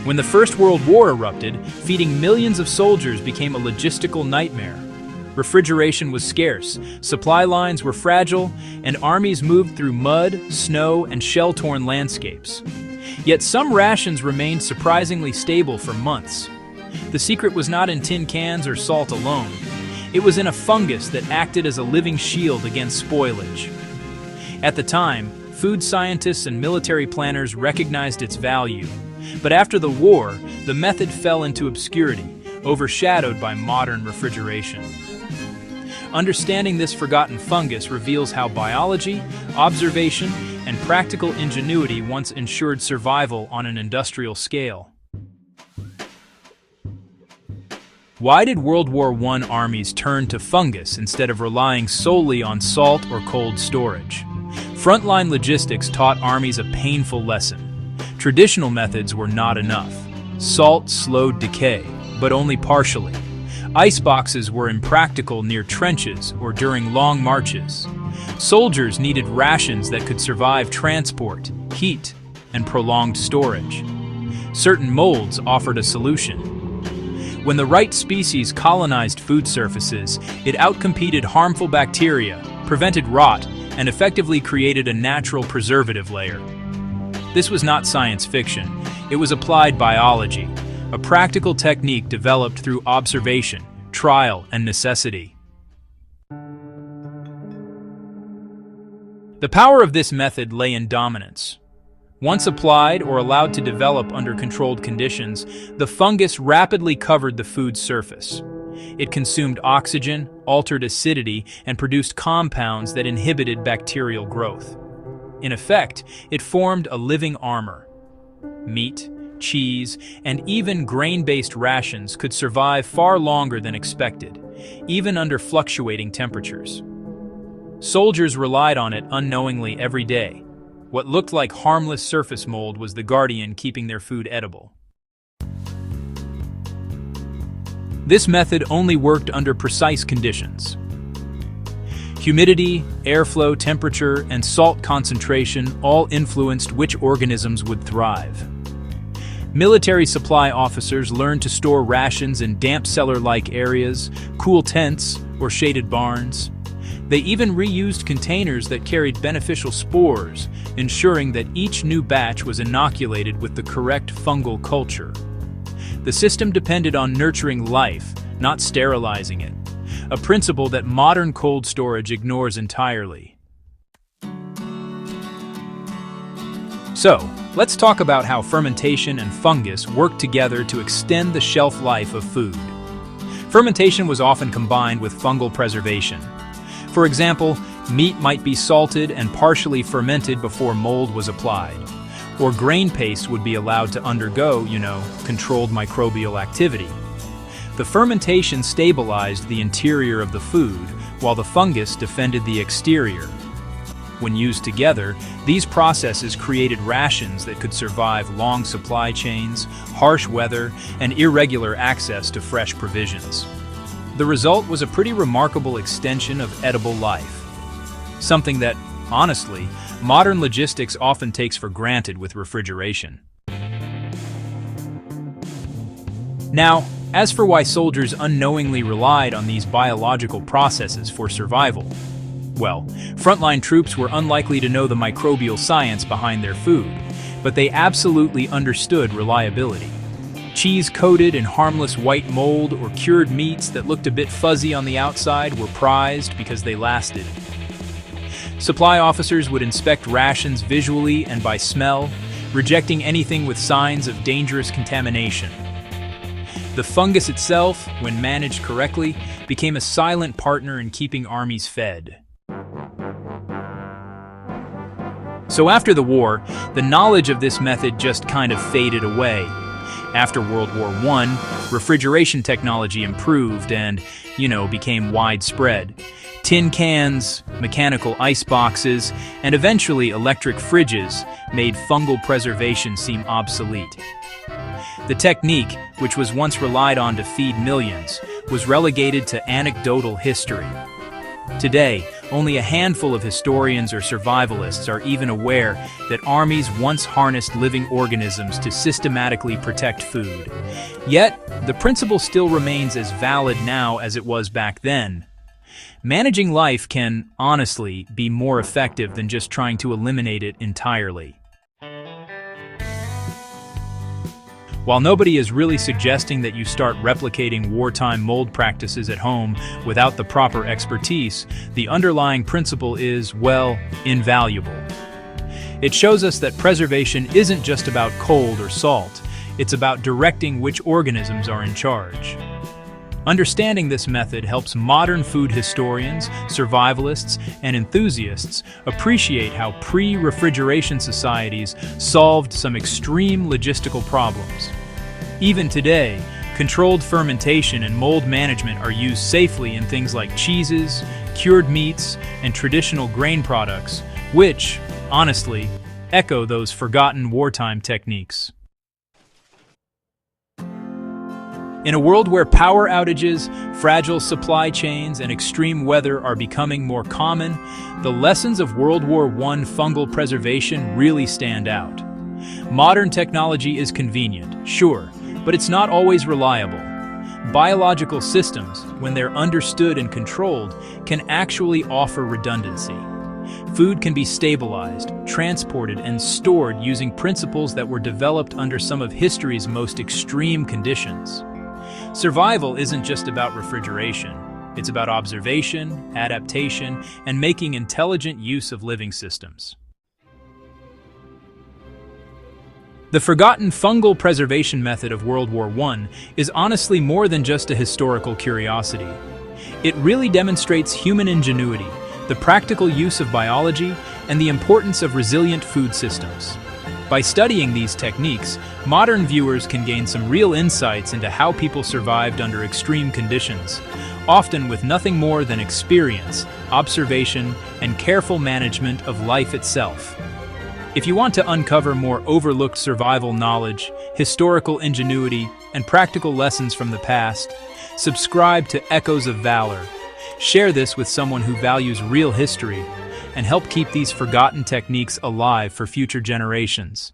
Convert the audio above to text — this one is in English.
When the First World War erupted, feeding millions of soldiers became a logistical nightmare. Refrigeration was scarce, supply lines were fragile, and armies moved through mud, snow, and shell-torn landscapes. Yet some rations remained surprisingly stable for months. The secret was not in tin cans or salt alone. It was in a fungus that acted as a living shield against spoilage. At the time, food scientists and military planners recognized its value. But after the war, the method fell into obscurity, overshadowed by modern refrigeration. Understanding this forgotten fungus reveals how biology, observation, and practical ingenuity once ensured survival on an industrial scale. Why did World War I armies turn to fungus instead of relying solely on salt or cold storage? Frontline logistics taught armies a painful lesson. Traditional methods were not enough. Salt slowed decay, but only partially. Iceboxes were impractical near trenches or during long marches. Soldiers needed rations that could survive transport, heat, and prolonged storage. Certain molds offered a solution. When the right species colonized food surfaces, it outcompeted harmful bacteria, prevented rot, and effectively created a natural preservative layer. This was not science fiction. It was applied biology, a practical technique developed through observation, trial, and necessity. The power of this method lay in dominance. Once applied or allowed to develop under controlled conditions, the fungus rapidly covered the food's surface. It consumed oxygen, altered acidity, and produced compounds that inhibited bacterial growth. In effect, it formed a living armor. Meat, cheese, and even grain-based rations could survive far longer than expected, even under fluctuating temperatures. Soldiers relied on it unknowingly every day. What looked like harmless surface mold was the guardian keeping their food edible. This method only worked under precise conditions. Humidity, airflow, temperature, and salt concentration all influenced which organisms would thrive. Military supply officers learned to store rations in damp cellar-like areas, cool tents, or shaded barns. They even reused containers that carried beneficial spores, ensuring that each new batch was inoculated with the correct fungal culture. The system depended on nurturing life, not sterilizing it, a principle that modern cold storage ignores entirely. So, let's talk about how fermentation and fungus work together to extend the shelf life of food. Fermentation was often combined with fungal preservation. For example, meat might be salted and partially fermented before mold was applied, or grain paste would be allowed to undergo, controlled microbial activity. The fermentation stabilized the interior of the food, while the fungus defended the exterior. When used together, these processes created rations that could survive long supply chains, harsh weather, and irregular access to fresh provisions. The result was a pretty remarkable extension of edible life. Something that, honestly, modern logistics often takes for granted with refrigeration. Now, as for why soldiers unknowingly relied on these biological processes for survival, well, frontline troops were unlikely to know the microbial science behind their food, but they absolutely understood reliability. Cheese coated in harmless white mold or cured meats that looked a bit fuzzy on the outside were prized because they lasted. Supply officers would inspect rations visually and by smell, rejecting anything with signs of dangerous contamination. The fungus itself, when managed correctly, became a silent partner in keeping armies fed. So after the war, the knowledge of this method just kind of faded away. After World War I, refrigeration technology improved and, became widespread. Tin cans, mechanical ice boxes, and eventually electric fridges made fungal preservation seem obsolete. The technique, which was once relied on to feed millions, was relegated to anecdotal history. Today, only a handful of historians or survivalists are even aware that armies once harnessed living organisms to systematically protect food. Yet, the principle still remains as valid now as it was back then. Managing life can, honestly, be more effective than just trying to eliminate it entirely. While nobody is really suggesting that you start replicating wartime mold practices at home without the proper expertise, the underlying principle is, well, invaluable. It shows us that preservation isn't just about cold or salt, it's about directing which organisms are in charge. Understanding this method helps modern food historians, survivalists, and enthusiasts appreciate how pre-refrigeration societies solved some extreme logistical problems. Even today, controlled fermentation and mold management are used safely in things like cheeses, cured meats, and traditional grain products, which, honestly, echo those forgotten wartime techniques. In a world where power outages, fragile supply chains, and extreme weather are becoming more common, the lessons of World War I fungal preservation really stand out. Modern technology is convenient, sure, but it's not always reliable. Biological systems, when they're understood and controlled, can actually offer redundancy. Food can be stabilized, transported, and stored using principles that were developed under some of history's most extreme conditions. Survival isn't just about refrigeration. It's about observation, adaptation, and making intelligent use of living systems. The forgotten fungal preservation method of World War I is honestly more than just a historical curiosity. It really demonstrates human ingenuity, the practical use of biology, and the importance of resilient food systems. By studying these techniques, modern viewers can gain some real insights into how people survived under extreme conditions, often with nothing more than experience, observation, and careful management of life itself. If you want to uncover more overlooked survival knowledge, historical ingenuity, and practical lessons from the past, subscribe to Echoes of Valor. Share this with someone who values real history, and help keep these forgotten techniques alive for future generations.